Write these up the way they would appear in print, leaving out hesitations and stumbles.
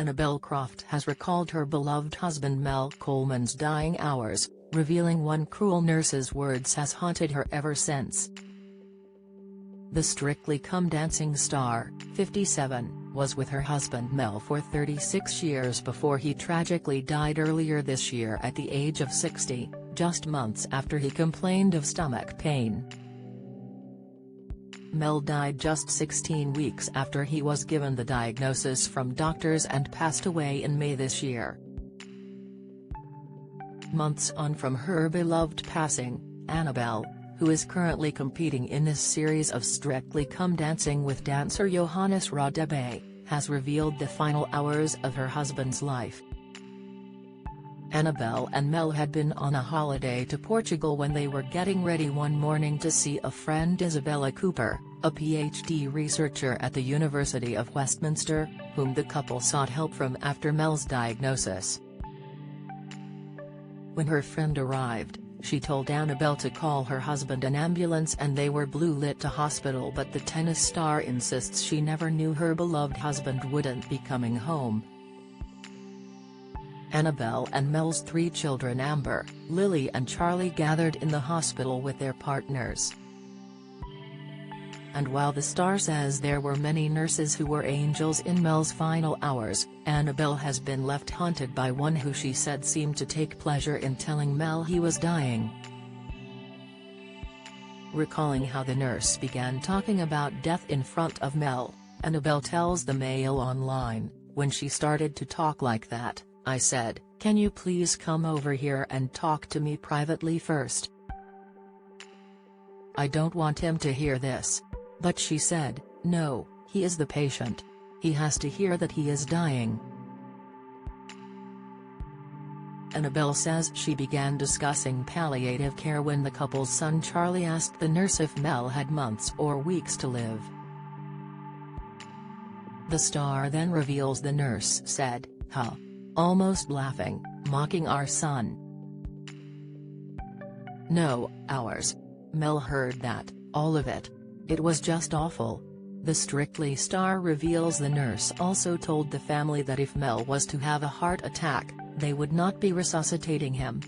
Annabel Croft has recalled her beloved husband Mel Coleman's dying hours, revealing one cruel nurse's words has haunted her ever since. The Strictly Come Dancing star, 57, was with her husband Mel for 36 years before he tragically died earlier this year at the age of 60, just months after he complained of stomach pain. Mel died just 16 weeks after he was given the diagnosis from doctors and passed away in May this year. Months on from her beloved passing, Annabel, who is currently competing in this series of Strictly Come Dancing with dancer Johannes Radebe, has revealed the final hours of her husband's life. Annabel and Mel had been on a holiday to Portugal when they were getting ready one morning to see a friend, Isabella Cooper, a PhD researcher at the University of Westminster, whom the couple sought help from after Mel's diagnosis. When her friend arrived, she told Annabel to call her husband an ambulance and they were blue-lit to hospital, but the tennis star insists she never knew her beloved husband wouldn't be coming home. Annabel and Mel's 3 children Amber, Lily and Charlie gathered in the hospital with their partners. And while the star says there were many nurses who were angels in Mel's final hours, Annabel has been left haunted by one who she said seemed to take pleasure in telling Mel he was dying. Recalling how the nurse began talking about death in front of Mel, Annabel tells the Mail Online, "When she started to talk like that, I said, 'Can you please come over here and talk to me privately first? I don't want him to hear this.' But she said, 'No, he is the patient. He has to hear that he is dying.'" Annabel says she began discussing palliative care when the couple's son Charlie asked the nurse if Mel had months or weeks to live. The star then reveals the nurse said, "Huh," almost laughing, mocking our son. "No, ours. Mel heard that, all of it. It was just awful." The Strictly star reveals the nurse also told the family that if Mel was to have a heart attack, they would not be resuscitating him.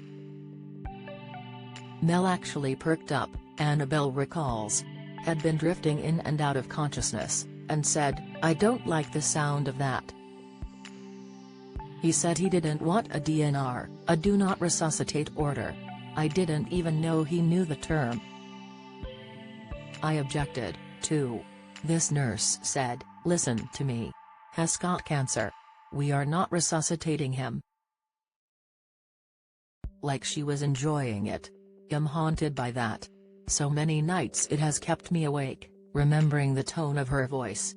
Mel actually perked up, Annabel recalls. Had been drifting in and out of consciousness, and said, "I don't like the sound of that." He said he didn't want a DNR, a do not resuscitate order. "I didn't even know he knew the term. I objected, too." This nurse said, "Listen to me. Has got cancer. We are not resuscitating him." Like she was enjoying it. "I'm haunted by that. So many nights it has kept me awake, remembering the tone of her voice.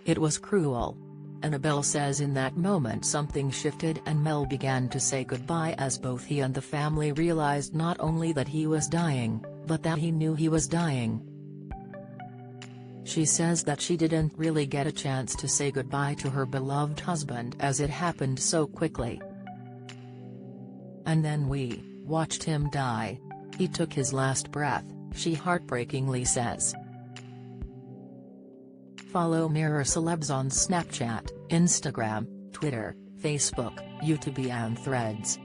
It was cruel." Annabel says in that moment something shifted and Mel began to say goodbye as both he and the family realized not only that he was dying, but that he knew he was dying. She says that she didn't really get a chance to say goodbye to her beloved husband as it happened so quickly. "And then we watched him die. He took his last breath," she heartbreakingly says. Follow Mirror Celebs on Snapchat, Instagram, Twitter, Facebook, YouTube and Threads.